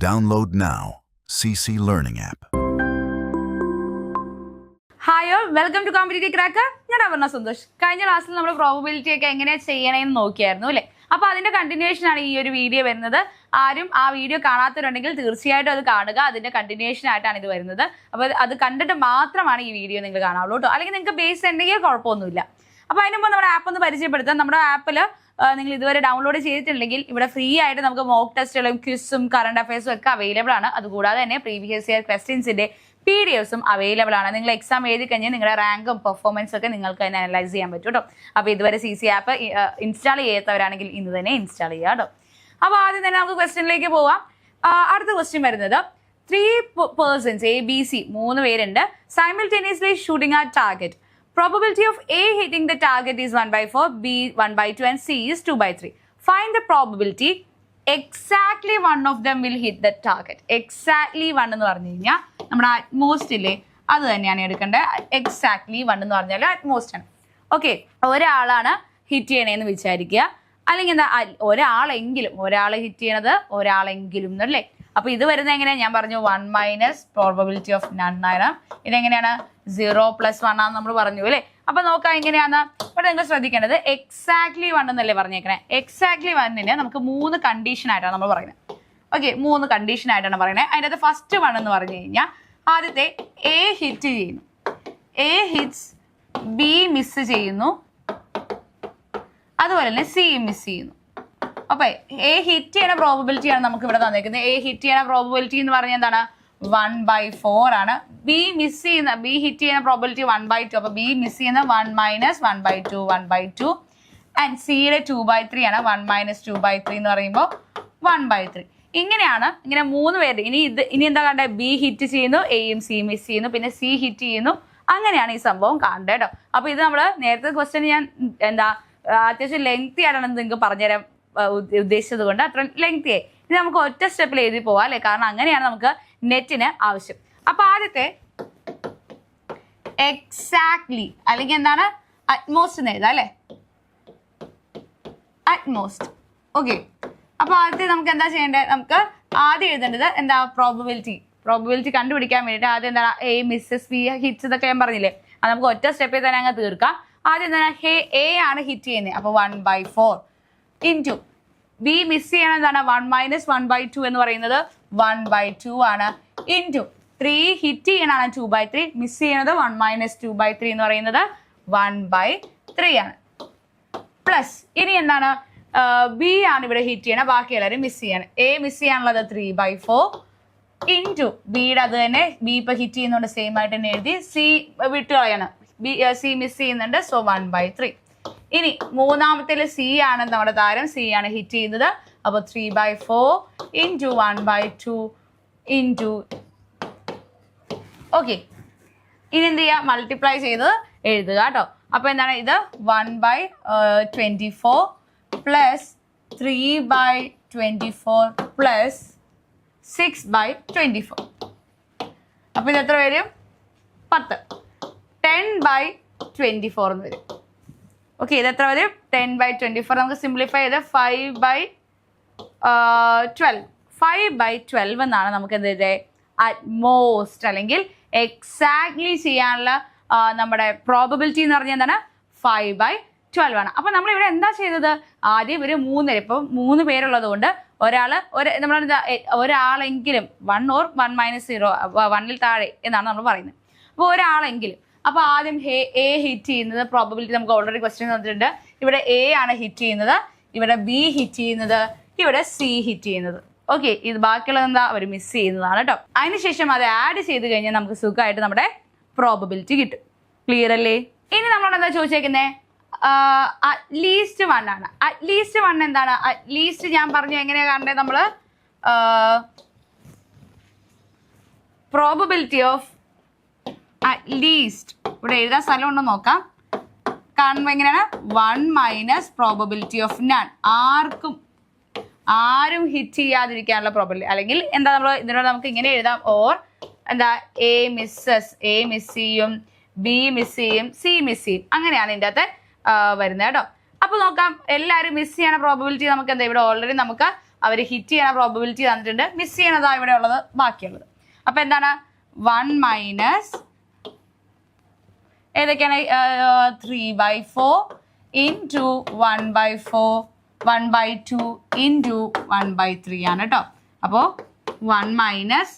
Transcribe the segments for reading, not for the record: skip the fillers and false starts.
Download now. CC Learning app. Hi all, welcome to competitive cracker. ഞാൻ അപർണ സന്തോഷ്. കഴിഞ്ഞ ക്ലാസ്സിൽ നമ്മൾ പ്രോബബിലിറ്റി ഒക്കെ എങ്ങനെയാണ് ചെയ്യണമെന്ന് നോക്കിയായിരുന്നു അല്ലേ? അപ്പോൾ അതിന്റെ കണ്ടിന്യൂഷൻ ആണ് ഈ ഒരു വീഡിയോ വരുന്നത്. ആരും ആ വീഡിയോ കാണാത്തവരുണ്ടെങ്കിൽ തീർച്ചയായിട്ടും അത് കാണുക. അതിന്റെ കണ്ടിന്യൂഷൻ ആയിട്ടാണ് ഇത് വരുന്നത്. അപ്പോൾ അത് കണ്ടിട്ട് മാത്രമാണ് ഈ വീഡിയോ നിങ്ങൾ കാണാവുള്ളൂ കേട്ടോ. അല്ലെങ്കിൽ നിങ്ങൾക്ക് ബേസ് ഉണ്ടെങ്കിൽ കുഴപ്പമൊന്നുമില്ല. അപ്പോൾ അതിന് മുമ്പ് നമ്മുടെ ആപ്പ് ഒന്ന് പരിചയപ്പെടുത്താം. നമ്മുടെ ആപ്പിൽ നിങ്ങൾ ഇതുവരെ ഡൗൺലോഡ് ചെയ്തിട്ടുണ്ടെങ്കിൽ ഇവിടെ ഫ്രീ ആയിട്ട് നമുക്ക് മോക്ക് ടെസ്റ്റുകളും ക്വിസും കറണ്ട് അഫയേഴ്സും ഒക്കെ അവൈലബിൾ ആണ്. അതുകൂടാതെ തന്നെ പ്രീവിയസ് ഇയർ ക്വസ്റ്റ്യൻസിന്റെ PDFs അവൈലബിൾ ആണ്. നിങ്ങൾ എക്സാം എഴുതി കഴിഞ്ഞാൽ നിങ്ങളുടെ റാങ്കും പെർഫോമൻസ് ഒക്കെ നിങ്ങൾക്ക് തന്നെ അനലൈസ് ചെയ്യാൻ പറ്റും കേട്ടോ. അപ്പോൾ ഇതുവരെ CC ആപ്പ് ഇൻസ്റ്റാൾ ചെയ്യാത്തവരാണെങ്കിൽ ഇന്ന് തന്നെ ഇൻസ്റ്റാൾ ചെയ്യുക കേട്ടോ. അപ്പോൾ ആദ്യം തന്നെ നമുക്ക് ക്വസ്റ്റ്യനിലേക്ക് പോവാം. അടുത്ത ക്വസ്റ്റ്യൻ വരുന്നത് 3 persons ABC 3 പേരുണ്ട് simultaneously shooting at target. Probability of A hitting the target is 1/4, B 1/2 and C is 2/3. Find the probability exactly one of them will hit the target. Exactly 1 എന്ന് പറഞ്ഞു കഴിഞ്ഞാൽ നമ്മുടെ അറ്റ്മോസ്റ്റ് ഇല്ലേ, അത് തന്നെയാണ് എടുക്കേണ്ടത്. എക്സാക്ട്ലി 1 എന്ന് പറഞ്ഞാൽ അറ്റ്മോസ്റ്റ് ആണ്. ഓക്കെ, ഒരാളാണ് ഹിറ്റ് ചെയ്യണേന്ന് വിചാരിക്കുക. അല്ലെങ്കിൽ എന്താ, ഒരാൾ ഹിറ്റ് ചെയ്യണത് ഒരാളെങ്കിലും എന്നല്ലേ. അപ്പൊ ഇത് വരുന്നത് എങ്ങനെയാണ്? ഞാൻ പറഞ്ഞു 1 മൈനസ് പ്രോബബിലിറ്റി ഓഫ് നൺ ആണ്. ഇതെങ്ങനെയാണ്? 0 + 1 ആണെന്ന് നമ്മൾ പറഞ്ഞു അല്ലേ. അപ്പൊ നോക്കാം എങ്ങനെയാന്ന്. ഇവിടെ നിങ്ങൾ ശ്രദ്ധിക്കേണ്ടത് എക്സാക്ട്ലി 1 എന്നല്ലേ പറഞ്ഞേക്കണേ. എക്സാക്ട്ലി 1ന് നമുക്ക് 3 കണ്ടീഷൻ ആയിട്ടാണ് നമ്മൾ പറയുന്നത്. ഓക്കെ, 3 കണ്ടീഷൻ ആയിട്ടാണ് പറയുന്നത്. അതിനകത്ത് ഫസ്റ്റ് 1 എന്ന് പറഞ്ഞു കഴിഞ്ഞാൽ ആദ്യത്തെ A ഹിറ്റ് ചെയ്യുന്നു, A ഹിറ്റ്സ്, B മിസ് ചെയ്യുന്നു, അതുപോലെ തന്നെ C മിസ് ചെയ്യുന്നു. അപ്പൊ A ഹിറ്റ് ചെയ്യണ പ്രോബബിലിറ്റിയാണ് നമുക്ക് ഇവിടെ തന്നേക്കുന്നത്. A ഹിറ്റ് ചെയ്യണ പ്രോബബിലിറ്റി എന്ന് പറഞ്ഞാൽ എന്താണ്? 1/4 ആണ്. B ഹിറ്റ് ചെയ്യുന്ന പ്രോബബിലിറ്റി 1/2. അപ്പൊ B മിസ് ചെയ്യുന്ന 1 മൈനസ് 1/2 1/2 ആൻഡ് സിയുടെ 2/3 ആണ്. 1 മൈനസ് 2/3 എന്ന് പറയുമ്പോൾ 1/3. ഇങ്ങനെയാണ്. ഇങ്ങനെ 3 പേര്. ഇനി എന്താ കണ്ടത്? B ഹിറ്റ് ചെയ്യുന്നു, Aയും C മിസ് ചെയ്യുന്നു, പിന്നെ C ഹിറ്റ് ചെയ്യുന്നു. അങ്ങനെയാണ് ഈ സംഭവം കാണേണ്ടത് കേട്ടോ. അപ്പൊ ഇത് നമ്മൾ നേരത്തെ ക്വസ്റ്റ്യൻ ഞാൻ അത്യാവശ്യം ലെങ്തി ആയിട്ടാണ് നിങ്ങൾക്ക് പറഞ്ഞുതരാൻ ഉദ്ദേശിച്ചത് കൊണ്ട് അത്ര ലെങ്തി ആയി. ഇത് നമുക്ക് ഒറ്റ സ്റ്റെപ്പിൽ എഴുതി പോവാം അല്ലെ, കാരണം അങ്ങനെയാണ് നമുക്ക് നെറ്റിന് ആവശ്യം. അപ്പൊ ആദ്യത്തെ എക്സാക്ട്ലി അല്ലെങ്കിൽ എന്താണ്? അറ്റ്മോസ്റ്റ് എന്ന് എഴുതാം അല്ലെ, അറ്റ്മോസ്റ്റ്. ഓക്കെ, അപ്പൊ ആദ്യത്തെ നമുക്ക് എന്താ ചെയ്യേണ്ടത്? നമുക്ക് ആദ്യം എഴുതേണ്ടത് എന്താ? പ്രോബബിലിറ്റി കണ്ടുപിടിക്കാൻ വേണ്ടിയിട്ട് ആദ്യം എന്താണ്? A മിസ്സസ്, B ഹിറ്റ്സ്, ഇതൊക്കെ ഞാൻ പറഞ്ഞില്ലേ. അത് നമുക്ക് ഒറ്റ സ്റ്റെപ്പിൽ തന്നെ അങ്ങ് തീർക്കാം. ആദ്യം എന്താണ്? A ആണ് ഹിറ്റ് ചെയ്യുന്നത്. അപ്പൊ 1/4 ഇൻറ്റു B മിസ് ചെയ്യണം എന്താണ്? 1 മൈനസ് 1/2 എന്ന് പറയുന്നത് 1/2 ആണ്. ഇൻറ്റു 3 ഹിറ്റ് ചെയ്യണാണ് 2/3, മിസ് ചെയ്യണത് 1 മൈനസ് 2/3 എന്ന് പറയുന്നത് 1/3 ആണ്. പ്ലസ് ഇനി എന്താണ്? B ആണ് ഇവിടെ ഹിറ്റ് ചെയ്യണം, ബാക്കി എല്ലാവരും മിസ് ചെയ്യാണ്. A മിസ് ചെയ്യാനുള്ളത് 3/4 ഇൻറ്റു ബിയുടെ അത് തന്നെ. B ഇപ്പൊ ഹിറ്റ് ചെയ്യുന്നുണ്ട്, സെയിം ആയിട്ട് തന്നെ എഴുതി. C വിട്ട് കളയാണ്, C മിസ് ചെയ്യുന്നുണ്ട്, സോ 1/3. ഇനി മൂന്നാമത്തേല് C ആണ് നമ്മുടെ താരം, C ആണ് ഹിറ്റ് ചെയ്യുന്നത്. അപ്പോൾ 3/4 ഇൻറ്റു 1/2 ഇൻറ്റു. ഓക്കെ, ഇനി എന്ത് ചെയ്യുക? മൾട്ടിപ്ലൈ ചെയ്ത് എഴുതുക കേട്ടോ. അപ്പൊ എന്താണ് ഇത്? 1/24 പ്ലസ് 3/24 പ്ലസ് 6/24. അപ്പൊ ഇത് എത്ര വരും? 10. 10/24 എന്ന് വരും. ഓക്കെ, ഇത് എത്ര വരും? 10/24. നമുക്ക് സിംപ്ലിഫൈ ചെയ്ത് 5/12 5/12 എന്നാണ് നമുക്ക് എന്ത് ചെയ്തത്? അറ്റ്മോസ്റ്റ് അല്ലെങ്കിൽ എക്സാക്ട്ലി ചെയ്യാനുള്ള നമ്മുടെ പ്രോബബിലിറ്റി എന്ന് പറഞ്ഞാൽ എന്താണ്? 5/12 ആണ്. അപ്പൊ നമ്മൾ ഇവിടെ എന്താ ചെയ്തത്? ആദ്യം ഒരു 3 ഇപ്പം 3 പേരുള്ളത് കൊണ്ട് ഒരാളെങ്കിലും 1 or 1 മൈനസ് 0 1ൽ താഴെ എന്നാണ് നമ്മൾ പറയുന്നത്. അപ്പോൾ ഒരാളെങ്കിലും. അപ്പൊ ആദ്യം A ഹിറ്റ് ചെയ്യുന്നത് പ്രോബബിലിറ്റി നമുക്ക് ഓൾറെഡി ക്വസ്റ്റ്യൻ തന്നിട്ടുണ്ട്. ഇവിടെ A ആണ് ഹിറ്റ് ചെയ്യുന്നത്, ഇവിടെ B ഹിറ്റ് ചെയ്യുന്നത്, ഇവിടെ C ഹിറ്റ് ചെയ്യുന്നത്. ഓക്കെ, ഇത് ബാക്കിയുള്ളത് എന്താ? അവർ മിസ് ചെയ്യുന്നതാണ് കേട്ടോ. അതിനുശേഷം അത് ആഡ് ചെയ്ത് കഴിഞ്ഞാൽ നമുക്ക് സുഖമായിട്ട് നമ്മുടെ പ്രോബബിലിറ്റി കിട്ടും. ക്ലിയർ അല്ലേ? ഇനി നമ്മളോട് എന്താ ചോദിച്ചേക്കുന്നത്? അറ്റ്ലീസ്റ്റ് 1 ആണ്. അറ്റ്ലീസ്റ്റ് 1 എന്താണ്? അറ്റ്ലീസ്റ്റ് ഞാൻ പറഞ്ഞു എങ്ങനെയാ കാണണ്ടേ? നമ്മള് പ്രോബബിലിറ്റി ഓഫ് അറ്റ്ലീസ്റ്റ് ഇവിടെ എഴുതാൻ സ്ഥലം ഉണ്ടോ നോക്കാം. കാണുമ്പോൾ എങ്ങനെയാണ്? 1 മൈനസ് പ്രോബബിലിറ്റി ഓഫ് നൺ. ആരും ഹിറ്റ് ചെയ്യാതിരിക്കാനുള്ള പ്രോബബിലിറ്റി. അല്ലെങ്കിൽ എന്താ, നമ്മൾ ഇതിനോട് നമുക്ക് ഇങ്ങനെ എഴുതാം. ഓർ എന്താ? A മിസ് ചെയ്യും, B മിസ് ചെയ്യും, C മിസ് ചെയ്യും. അങ്ങനെയാണ് ഇതിൻ്റെ അകത്ത് വരുന്നത് കേട്ടോ. അപ്പൊ നോക്കാം, എല്ലാവരും മിസ് ചെയ്യണ പ്രോബബിലിറ്റി നമുക്ക് എന്താ? ഇവിടെ ഓൾറെഡി നമുക്ക് അവർ ഹിറ്റ് ചെയ്യണ പ്രോബബിലിറ്റി തന്നിട്ടുണ്ട്, മിസ് ചെയ്യണതാ ഇവിടെ ഉള്ളത് ബാക്കിയുള്ളത്. അപ്പം എന്താണ് 1 മൈനസ് ഏതൊക്കെയാണ് 3/4 ഇൻറ്റു 1/4 1/2 ഇൻറ്റു 1/3 ആണ് കേട്ടോ. അപ്പോൾ 1 മൈനസ്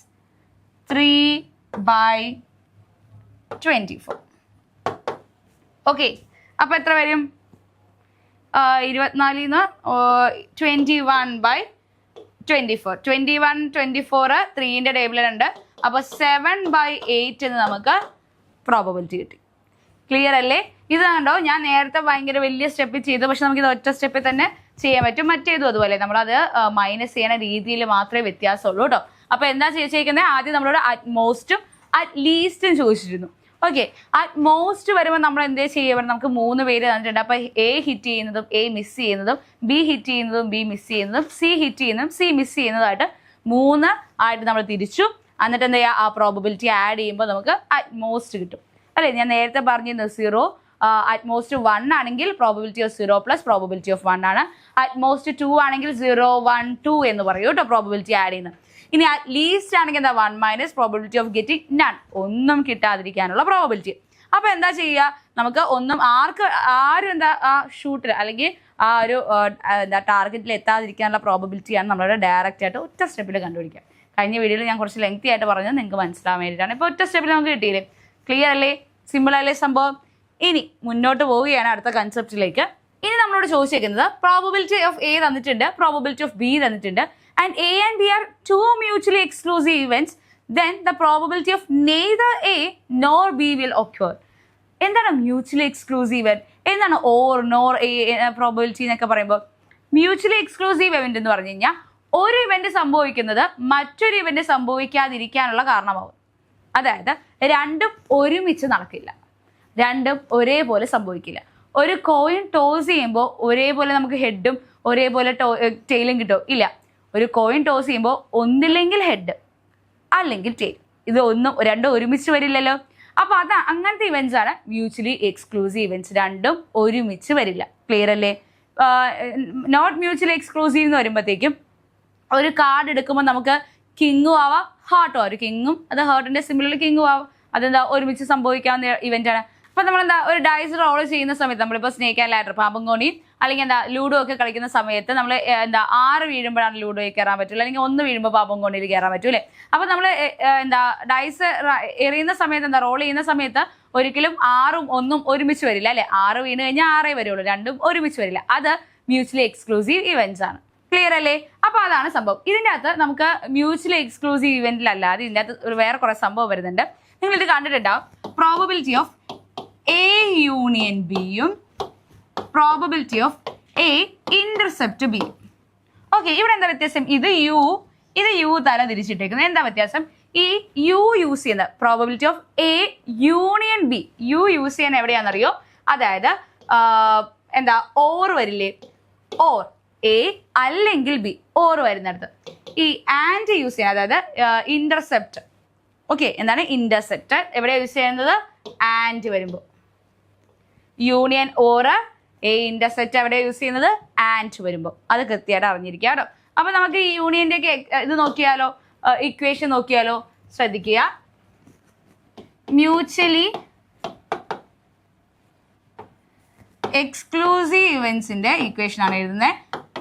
3/24. ഓക്കെ, അപ്പോൾ എത്ര വരും? 24 21/24. 21/24 3ൻ്റെ ടേബിളിലുണ്ട്. അപ്പോൾ 7/8 എന്ന് നമുക്ക് പ്രോബബിലിറ്റി കിട്ടി. ക്ലിയർ അല്ലേ? ഇത് കണ്ടോ, ഞാൻ നേരത്തെ ഭയങ്കര വലിയ സ്റ്റെപ്പിൽ ചെയ്തു, പക്ഷെ നമുക്കിത് ഒറ്റ സ്റ്റെപ്പിൽ തന്നെ ചെയ്യാൻ പറ്റും. മറ്റേതും അതുപോലെ നമ്മളത് മൈനസ് ചെയ്യുന്ന രീതിയിൽ മാത്രമേ വ്യത്യാസമുള്ളൂ കേട്ടോ. അപ്പോൾ എന്താ ചെയ്യിക്കുന്നത്? ആദ്യം നമ്മളോട് അറ്റ്മോസ്റ്റും അറ്റ്ലീസ്റ്റും ചോദിച്ചിരുന്നു. ഓക്കെ, അറ്റ്മോസ്റ്റ് വരുമ്പോൾ നമ്മൾ എന്തേ ചെയ്യുക? നമുക്ക് 3 പേര് തന്നിട്ടുണ്ട്. അപ്പോൾ എ ഹിറ്റ് ചെയ്യുന്നതും എ മിസ് ചെയ്യുന്നതും, ബി ഹിറ്റ് ചെയ്യുന്നതും ബി മിസ് ചെയ്യുന്നതും, സി ഹിറ്റ് ചെയ്യുന്നതും സി മിസ് ചെയ്യുന്നതായിട്ട് 3 ആയിട്ട് നമ്മൾ തിരിച്ചു. എന്നിട്ട് എന്താ ചെയ്യുക? ആ പ്രോബബിലിറ്റി ആഡ് ചെയ്യുമ്പോൾ നമുക്ക് അറ്റ്മോസ്റ്റ് കിട്ടും അല്ലേ? ഞാൻ നേരത്തെ പറഞ്ഞിരുന്നു 0. അറ്റ്മോസ്റ്റ് 1 ആണെങ്കിൽ probability of 0 plus probability of 1 ആണ്. അറ്റ്മോസ്റ്റ് 2 ആണെങ്കിൽ 0 1 2 എന്ന് പറയൂ കേട്ടോ, പ്രോബബിലിറ്റി ആഡ് ചെയ്യുന്നത്. ഇനി അറ്റ്ലീസ്റ്റ് ആണെങ്കിൽ എന്താ 1 minus probability of getting none, ഒന്നും കിട്ടാതിരിക്കാനുള്ള പ്രോബബിലിറ്റി. അപ്പോൾ എന്താ ചെയ്യുക? നമുക്ക് ആരും എന്താ ആ ഷൂട്ടിൽ അല്ലെങ്കിൽ ആ ഒരു എന്താ ടാർഗറ്റിൽ എത്താതിരിക്കാനുള്ള പ്രോബബിലിറ്റിയാണ് നമ്മളുടെ ഡയറക്റ്റ് ആയിട്ട് ഒറ്റ സ്റ്റെപ്പിൽ കണ്ടുപിടിക്കുക. കഴിഞ്ഞ വീഡിയോയിൽ ഞാൻ കുറച്ച് ലെങ്തി ആയിട്ട് പറഞ്ഞത് നിങ്ങൾക്ക് മനസ്സിലാവാൻ വേണ്ടിയിട്ടാണ്. ഇപ്പോൾ ഒറ്റ സ്റ്റെപ്പിൽ നമുക്ക് കിട്ടിയില്ലേ? ക്ലിയർ അല്ലേ? സിമ്പിൾ അല്ലേ സംഭവം? ഇനി മുന്നോട്ട് പോവുകയാണ് അടുത്ത കൺസെപ്റ്റിലേക്ക്. ഇനി നമ്മളോട് ചോദിച്ചേക്കുന്നത് പ്രോബബിലിറ്റി ഓഫ് എ തന്നിട്ടുണ്ട്, പ്രോബബിലിറ്റി ഓഫ് ബി തന്നിട്ടുണ്ട്. And A and B are two mutually exclusive events, then the probability of neither A nor B will occur. എന്താണ് മ്യൂച്വലി എക്സ്ക്ലൂസീവ് ഇവന്റ്? എന്താണ് ഓർ നോർ എ പ്രോബബിലിറ്റി എന്നൊക്കെ പറയുമ്പോൾ? Mutually exclusive event എന്ന് പറഞ്ഞു കഴിഞ്ഞാൽ ഒരു event സംഭവിക്കുന്നത് മറ്റൊരു ഇവന്റ് സംഭവിക്കാതിരിക്കാനുള്ള കാരണമാവും. അതായത് രണ്ടും ഒരുമിച്ച് നടക്കില്ല, രണ്ടും ഒരേപോലെ സംഭവിക്കില്ല. ഒരു കോയിൻ ടോസ് ചെയ്യുമ്പോൾ ഒരേപോലെ നമുക്ക് ഹെഡും ഒരേപോലെ ടെയിലും കിട്ടും? ഇല്ല. ഒരു കോയിൻ ടോസ് ചെയ്യുമ്പോൾ ഒന്നില്ലെങ്കിൽ ഹെഡ് അല്ലെങ്കിൽ ടെയിൽ, ഇത് രണ്ടും ഒരുമിച്ച് വരില്ലല്ലോ. അപ്പോൾ അങ്ങനത്തെ ഇവൻറ്റ്സ് ആണ് മ്യൂച്വലി എക്സ്ക്ലൂസീവ് ഇവൻറ്റ്സ്. രണ്ടും ഒരുമിച്ച് വരില്ല. ക്ലിയർ അല്ലേ? നോട്ട് മ്യൂച്വലി എക്സ്ക്ലൂസീവ് എന്ന് വരുമ്പോഴത്തേക്കും ഒരു കാർഡ് എടുക്കുമ്പോൾ നമുക്ക് കിങ്ങും ആവാം ഹാർട്ടും ആവും. ഒരു കിങ്ങും അത് ഹാർട്ടിൻ്റെ സിമിലർ കിങ്ങും ആവാം. അതെന്താ ഒരുമിച്ച് സംഭവിക്കാവുന്ന ഇവൻ്റാണ്. അപ്പോൾ നമ്മളെന്താ ഒരു ഡൈസ് റോൾ ചെയ്യുന്ന സമയത്ത് നമ്മളിപ്പോൾ സ്നേക്ക് ആൻഡ് ലാഡർ, പാമ്പും കോണിയും അല്ലെങ്കിൽ എന്താ ലൂഡോ ഒക്കെ കളിക്കുന്ന സമയത്ത് നമ്മൾ എന്താ 6 വീഴുമ്പോഴാണ് ലൂഡോയിൽ കയറാൻ പറ്റുള്ളൂ, അല്ലെങ്കിൽ 1 വീഴുമ്പോൾ പാമ്പും കോണിയിൽ കയറാൻ പറ്റൂലേ. അപ്പോൾ നമ്മൾ എന്താ ഡൈസ് എറിയുന്ന സമയത്ത് എന്താ റോൾ ചെയ്യുന്ന സമയത്ത് ഒരിക്കലും 6ഉം 1ഉം ഒരുമിച്ച് വരില്ല അല്ലേ? 6 വീണ് കഴിഞ്ഞാൽ 6 വരുള്ളൂ, രണ്ടും ഒരുമിച്ച് വരില്ല. അത് മ്യൂച്വലി എക്സ്ക്ലൂസീവ് ഇവൻറ്റ്സ് ആണ്. ക്ലിയർ അല്ലേ? അപ്പോൾ അതാണ് സംഭവം. ഇതിൻ്റെ അകത്ത് നമുക്ക് മ്യൂച്വലി എക്സ്ക്ലൂസീവ് ഇവൻറ്റിലല്ലാതെ ഇതിൻ്റെ അകത്ത് വേറെ കുറേ സംഭവം വരുന്നുണ്ട്. നിങ്ങളിത് കണ്ടിട്ടുണ്ടാവും. പ്രോബബിലിറ്റി ഓഫ് എ യൂണിയൻ ബിയും probability of A intercept B. Okay, ഇവിടെ എന്താ വ്യത്യാസം? ഇത് യു തല തിരിച്ചിട്ടേക്കുന്നത്. എന്താ വ്യത്യാസം? ഈ യു യൂസ് ചെയ്യുന്ന probability of A union B, you use ചെയ്യാൻ എവിടെയാണെന്നറിയോ? അതായത് എന്താ ഓർ വരില്ലേ? ഓർ എ അല്ലെങ്കിൽ ബി, ഓർ വരുന്നിടത്ത്. ഈ ആൻഡ് യൂസ് ചെയ്യാൻ, അതായത് ഇന്റർസെപ്റ്റ്. ഓക്കെ, എന്താണ് ഇന്റർസെപ്റ്റ്? എവിടെയാണ് യൂസ് ചെയ്യുന്നത്? ആൻഡ് വരുമ്പോൾ. യൂണിയൻ ഓർ എ ഇന്റർസെപ്റ്റ് എവിടെ യൂസ് ചെയ്യുന്നത്? ആൻഡ് വരുമ്പോൾ. അത് കൃത്യമായിട്ട് അറിഞ്ഞിരിക്കുക കേട്ടോ. അപ്പോൾ നമുക്ക് ഈ യൂണിയൻ്റെ ഒക്കെ ഇത് നോക്കിയാലോ, ഇക്വേഷൻ നോക്കിയാലോ? ശ്രദ്ധിക്കുക. മ്യൂച്വലി എക്സ്ക്ലൂസീവ് ഇവൻസിന്റെ ഇക്വേഷൻ ആണ് എഴുതുന്നത്.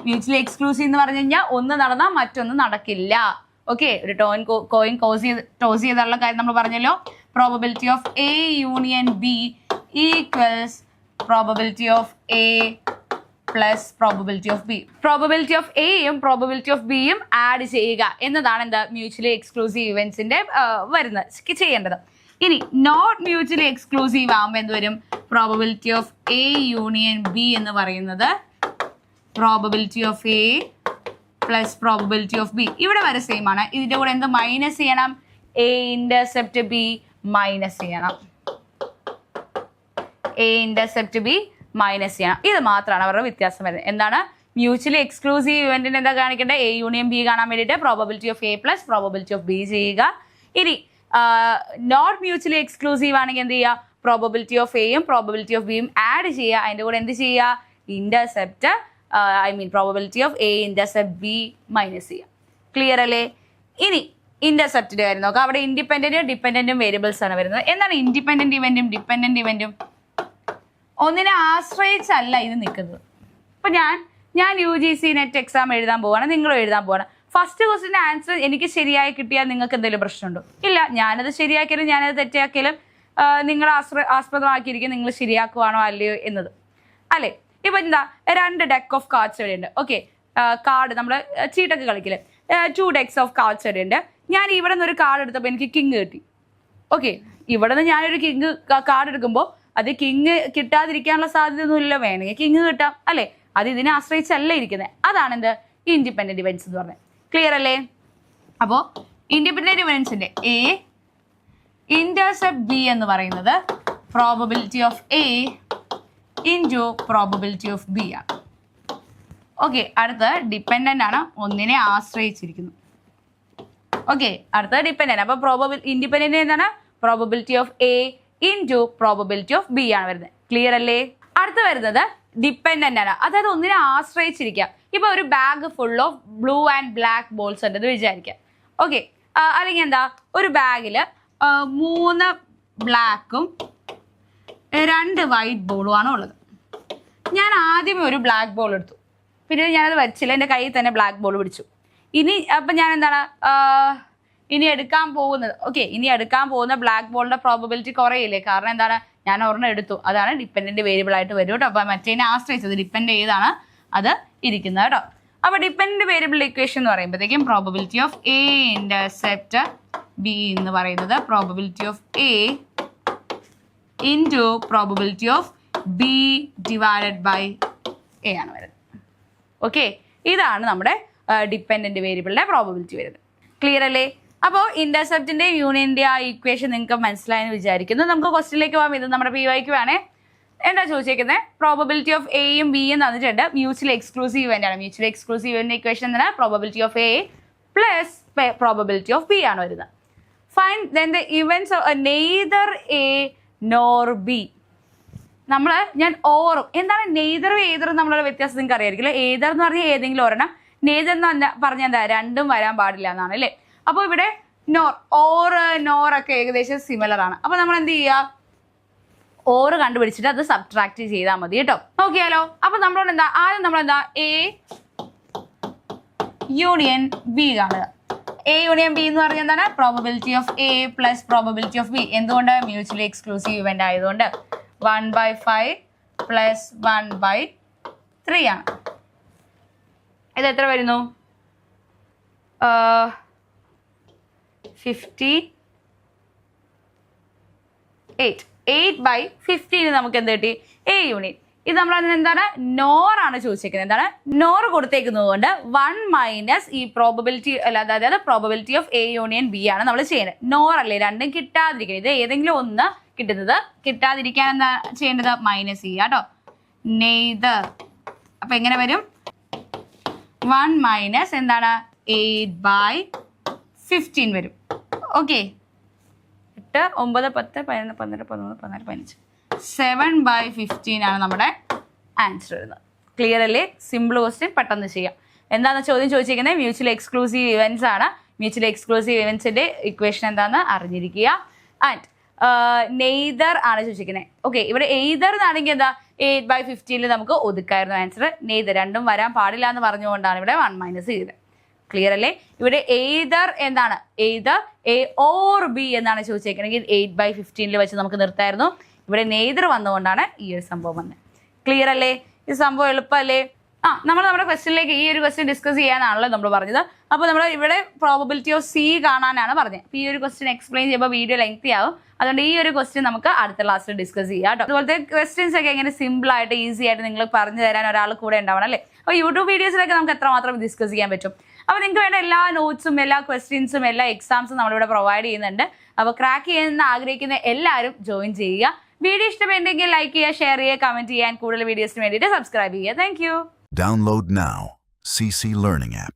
മ്യൂച്വലി എക്സ്ക്ലൂസീവ് എന്ന് പറഞ്ഞു കഴിഞ്ഞാൽ ഒന്ന് നടന്നാൽ മറ്റൊന്ന് നടക്കില്ല. ഓക്കെ, ഒരു കോയിൻ ടോസ് ചെയ്തുള്ള കാര്യം നമ്മൾ പറഞ്ഞല്ലോ. Probability of A union B equals probability of A plus probability of B. Probability of എയും പ്രോബബിലിറ്റി ഓഫ് ബിയും ആഡ് ചെയ്യുക എന്നതാണ് എന്താ മ്യൂച്വലി എക്സ്ക്ലൂസീവ് ഇവൻസിന്റെ ചെയ്യേണ്ടത്. ഇനി നോട്ട് മ്യൂച്വലി എക്സ്ക്ലൂസീവ് ആകുമ്പോൾ എന്ത് വരും? Probability of A union B എന്ന് പറയുന്നത് probability of A plus probability of B. ഇവിടെ വരെ സെയിം ആണ്. ഇതിൻ്റെ കൂടെ എന്ത് മൈനസ് ചെയ്യണം? എ ഇന്റർസെപ്റ്റ് ബി മൈനസ് ചെയ്യണം. എ ഇന്റർസെപ്റ്റ് ബി മൈനസ് ചെയ്യണം. ഇത് മാത്രമാണ് അവരുടെ വ്യത്യാസം വരുന്നത്. എന്താണ്? മ്യൂച്വലി എക്സ്ക്ലൂസീവ് ഇവന്റിന് എന്താ കാണിക്കേണ്ടത്? എ യൂണിയൻ ബി കാണാൻ വേണ്ടിയിട്ട് probability of A plus probability of B ചെയ്യുക. ഇനി നോട്ട് മ്യൂച്വലി എക്സ്ക്ലൂസീവ് ആണെങ്കിൽ എന്ത് ചെയ്യുക? പ്രോബബിലിറ്റി ഓഫ് എയും പ്രോബബിലിറ്റി ഓഫ് ബിയും ആഡ് ചെയ്യുക. അതിൻ്റെ കൂടെ എന്ത് ചെയ്യുക? Intercept probability of A intercept B minus ചെയ്യാം. ക്ലിയർ അല്ലേ? ഇനി ഇന്റർസെപ്റ്റിന്റെ കാര്യം നോക്കാം. അവിടെ ഇൻഡിപെൻഡന്റും ഡിപെൻഡന്റും വേരിയബിൾസ് ആണ് വരുന്നത്. എന്താണ് ഇൻഡിപെൻഡന്റ് ഇവന്റും ഡിപെൻഡന്റ് ഇവന്റും? ഒന്നിനെ ആശ്രയിച്ചല്ല ഇത് നിൽക്കുന്നത്. ഇപ്പൊ ഞാൻ UGC നെറ്റ് എക്സാം എഴുതാൻ പോവാണ്, നിങ്ങളും എഴുതാൻ പോവാണ്. ഫസ്റ്റ് ക്വസ്റ്റിന്റെ ആൻസർ എനിക്ക് ശരിയായി കിട്ടിയാൽ നിങ്ങൾക്ക് എന്തെങ്കിലും പ്രശ്നമുണ്ടോ? ഇല്ല. ഞാനത് ശരിയാക്കിയാലും ഞാനത് തെറ്റാക്കിയാലും നിങ്ങളെ ആസ്പദമാക്കിയിരിക്കും നിങ്ങൾ ശരിയാക്കുവാണോ അല്ലയോ എന്നത്, അല്ലേ? ഇപ്പൊ എന്താ, 2 ഡെക്ക് ഓഫ് കാർഡ്സ് ഇവിടെ ഉണ്ട്. ഓക്കെ, കാർഡ് നമ്മൾ ചീട്ടൊക്കെ കളിക്കില്ലേ, 2 ഡെക്സ് ഓഫ് കാർഡ്സ് ഇവിടെ ഉണ്ട്. ഞാൻ ഇവിടെ നിന്ന് ഒരു കാർഡ് എടുത്തപ്പോൾ എനിക്ക് കിങ് കിട്ടി. ഓക്കെ, ഇവിടെ നിന്ന് ഞാനൊരു കിങ് കാർഡ് എടുക്കുമ്പോൾ അത് കിങ് കിട്ടാതിരിക്കാനുള്ള സാധ്യത ഒന്നുമില്ല, വേണമെങ്കിൽ കിങ് കിട്ടാം, അല്ലേ? അത് ഇതിനെ ആശ്രയിച്ചല്ല ഇരിക്കുന്നത്. അതാണ് എന്ത് ഇൻഡിപെൻഡന്റ് ഇവന്റ്സ് എന്ന് പറഞ്ഞത്. ക്ലിയർ അല്ലേ? അപ്പോൾ ഇൻഡിപെൻഡന്റ് ഇവന്റ്സിന്റെ എ ഇന്റർസെപ്റ്റ് ബി എന്ന് പറയുന്നത് probability of A into probability of B ആണ്. ഓക്കെ, അടുത്തത് ഡിപ്പെൻഡന്റ് ആണ്, ഒന്നിനെ ആശ്രയിച്ചിരിക്കുന്നു. ഓക്കെ, അടുത്തത് ഡിപ്പെൻഡന്റ്. അപ്പോൾ ഇൻഡിപെൻഡന്റ് എന്താണ്? Probability of A into probability of B ആണ് വരുന്നത്. ക്ലിയർ അല്ലേ? അടുത്ത് വരുന്നത് ഡിപ്പെൻഡന്റ് ആണ്, അതായത് ഒന്നിനെ ആശ്രയിച്ചിരിക്കാം. ഇപ്പൊ ഒരു bag full of blue and black balls ഉണ്ടെന്ന് വിചാരിക്കാം. ഓക്കെ, അല്ലെങ്കിൽ എന്താ, ഒരു ബാഗില് 3 ബ്ലാക്കും 2 വൈറ്റ് ബോളും ആണ് ഉള്ളത്. ഞാൻ ആദ്യമേ ഒരു ബ്ലാക്ക് ബോൾ എടുത്തു, പിന്നെ ഞാനത് വരച്ചില്ല, എൻ്റെ കയ്യിൽ തന്നെ ബ്ലാക്ക് ബോൾ പിടിച്ചു. അപ്പം ഞാൻ എന്താണ് ഇനി എടുക്കാൻ പോകുന്ന ബ്ലാക്ക് ബോളിന്റെ പ്രോബബിലിറ്റി കുറയില്ലേ? കാരണം എന്താണ്, ഞാൻ ഒരെണ്ണം എടുത്തു, അതാണ് ഡിപ്പെൻഡന്റ് വേരിയബിൾ ആയിട്ട് വരും കേട്ടോ. അപ്പം മറ്റേതിനെ ആശ്രയിച്ചത് ഡിപ്പെൻഡ് ചെയ്താണ് അത് ഇരിക്കുന്നത് കേട്ടോ. അപ്പോൾ ഡിപ്പെൻഡന്റ് വേരിയബിൾ ഇക്വേഷൻ എന്ന് പറയുമ്പോഴത്തേക്കും probability of A intercept B എന്ന് പറയുന്നത് probability of A into probability of B divided by A ആണ് വരുന്നത്. ഓക്കെ, ഇതാണ് നമ്മുടെ ഡിപ്പെൻഡന്റ് വേരിയബിളിന്റെ പ്രോബബിലിറ്റി വരുന്നത്. ക്ലിയർ അല്ലേ? അപ്പോൾ ഇന്റർസെപ്റ്റിന്റെ യൂണിയന്റെ ആ ഇക്വേഷൻ നിങ്ങൾക്ക് മനസ്സിലായെന്ന് വിചാരിക്കുന്നു. നമുക്ക് ക്വസ്റ്റിലേക്ക് പോകാം. ഇത് നമ്മുടെ PYQ വേണേ. എന്താ ചോദിച്ചേക്കുന്നത്? പ്രോബബിലിറ്റി ഓഫ് എയും ബിയും തന്നിട്ടുണ്ട്. മ്യൂച്വലി എക്സ്ക്ലൂസീവ് ഇവന്റ് ആണ്. മ്യൂച്വലി എക്സ്ക്ലൂസീവ് ഇവന്റ് ഇക്വേഷൻ എന്താണ്? Probability of A plus probability of B ആണ് വരുന്നത്. Find then the events neither A nor B. ഞാൻ ഓറും എന്താണ് നെയ്തറും ഏതറും നമ്മളുടെ വ്യത്യാസം നിങ്ങൾക്ക് അറിയായിരിക്കില്ല. ഏതർ എന്ന് പറഞ്ഞാൽ ഏതെങ്കിലും ഒരെണ്ണം, നെയ്തർ എന്ന് പറഞ്ഞാൽ എന്താ, രണ്ടും വരാൻ പാടില്ല എന്നാണ്, അല്ലേ? അപ്പോൾ ഇവിടെ നോറൊക്കെ ഏകദേശം സിമിലർ ആണ്. അപ്പോൾ നമ്മൾ എന്ത് ചെയ്യുക, ഓറ് കണ്ടുപിടിച്ചിട്ട് അത് സബ്ട്രാക്ട് ചെയ്താൽ മതി കേട്ടോ. നോക്കിയാലോ? അപ്പോൾ ആദ്യം നമ്മളെന്താ എ യൂണിയൻ ബി കാണുക. എ യൂണിയൻ ബി എന്ന് പറഞ്ഞാൽ എന്താണ്? Probability of A plus probability of B. എന്തുകൊണ്ട്? മ്യൂച്വലി എക്സ്ക്ലൂസീവ് ഇവന്റ് ആയതുകൊണ്ട് 1/5 പ്ലസ് 1/3 ആണ്. ഇത് എത്ര വരുന്നു? 58. 8/15 നമുക്ക് എന്ത് കിട്ടി? A union. ഇത് നമ്മൾ എന്താണ്, നോറാണ് ചോദിച്ചേക്കുന്നത്. എന്താണ് നോർ കൊടുത്തേക്കുന്നത് കൊണ്ട് 1 മൈനസ് ഈ പ്രോബബിലിറ്റി അതായത് probability of A union B ആണ് നമ്മൾ ചെയ്യുന്നത്. നോർ അല്ലേ, രണ്ടും കിട്ടാതിരിക്കുന്നത്. ഇത് ഏതെങ്കിലും ഒന്ന് കിട്ടാതിരിക്കാൻ എന്താ ചെയ്യേണ്ടത്? മൈനസ് ചെയ്യുക കേട്ടോ. നെയ്തർ. അപ്പൊ എങ്ങനെ വരും? 1 മൈനസ് എന്താണ് 8/15 വരും. ഓക്കെ, 8, 9, 10, 11, 12, 13, 14, 15 7/15 ആണ് നമ്മുടെ ആൻസർ വരുന്നത്. ക്ലിയർ അല്ലേ? സിമ്പിൾ ക്വസ്റ്റ്യൻ, പെട്ടെന്ന് ചെയ്യാം. എന്താണ് ചോദ്യം ചോദിച്ചിരിക്കുന്നത്? മ്യൂച്വലി എക്സ്ക്ലൂസീവ് ഇവന്റ്സ് ആണ്. മ്യൂച്വലി എക്സ്ക്ലൂസീവ് ഇവന്റ്സിന്റെ ഇക്വേഷൻ എന്താണെന്ന് അറിഞ്ഞിരിക്കുക. ആൻഡ് നെയ്തർ ആണ് ചോദിച്ചിരിക്കുന്നത്. ഓക്കെ, ഇവിടെ എയ്തർ എന്നാണെങ്കിൽ എന്താ 8/15 നമുക്ക് ഒതുക്കായിരുന്നു ആൻസർ. നെയ്തർ രണ്ടും വരാൻ പാടില്ല എന്ന് പറഞ്ഞുകൊണ്ടാണ് ഇവിടെ 1 മൈനസ് ചെയ്തത്. ക്ലിയർ അല്ലേ? ഇവിടെ എയ്തർ എന്താണ്, എയ്തർ എ ഓർ ബി എന്നാണ് ചോദിച്ചേക്കണമെങ്കിൽ 8/15 വെച്ച് നമുക്ക് നിർത്തായിരുന്നു. ഇവിടെ നെയ്തർ വന്നുകൊണ്ടാണ് ഈ ഒരു സംഭവം വന്നത്. ക്ലിയർ അല്ലേ? ഈ സംഭവം എളുപ്പമല്ലേ? നമ്മുടെ ക്വസ്റ്റ്യനിലേക്ക് ഈ ഒരു ക്വസ്റ്റ്യൻ ഡിസ്കസ് ചെയ്യാനാണല്ലോ നമ്മൾ പറഞ്ഞത്. അപ്പോൾ നമ്മൾ ഇവിടെ പ്രോബബിലിറ്റി ഓഫ് സി കാണാനാണ് പറഞ്ഞത്. അപ്പോൾ ഈ ഒരു ക്വസ്റ്റ്യൻ എക്സ്പ്ലെയിൻ ചെയ്യുമ്പോൾ വീഡിയോ ലെങ്തി ആവും. അതുകൊണ്ട് ഈ ഒരു ക്വസ്റ്റ്യൻ നമുക്ക് അടുത്ത ക്ലാസ്സിൽ ഡിസ്കസ് ചെയ്യാം കേട്ടോ. അതുപോലത്തെ ക്വസ്റ്റ്യൻസ് ഒക്കെ എങ്ങനെ സിമ്പിൾ ആയിട്ട് ഈസി ആയിട്ട് നിങ്ങൾ പറഞ്ഞു തരാൻ ഒരാൾ കൂടെ ഉണ്ടാവണം, അല്ലേ? അപ്പോൾ യൂട്യൂബ് വീഡിയോസിലൊക്കെ നമുക്ക് എത്രമാത്രം ഡിസ്കസ് ചെയ്യാൻ പറ്റും. അപ്പോൾ നിങ്ങൾക്ക് വേണ്ട എല്ലാ നോട്ട്സും എല്ലാ ക്വസ്റ്റ്യൻസും എല്ലാ എക്സാംസും നമ്മളിവിടെ പ്രൊവൈഡ് ചെയ്യുന്നുണ്ട്. അപ്പോൾ ക്രാക്ക് ചെയ്യാൻ ആഗ്രഹിക്കുന്ന എല്ലാവരും ജോയിൻ ചെയ്യുക. വീഡിയോ ഇഷ്ടപ്പെട്ടെങ്കിൽ ലൈക്ക് ചെയ്യുക, ഷെയർ ചെയ്യുക, കമന്റ് ചെയ്യാൻ കൂടുതൽ വീഡിയോസിന് വേണ്ടിയിട്ട് സബ്സ്ക്രൈബ് ചെയ്യുക. Thank you. Download now. CC Learning App.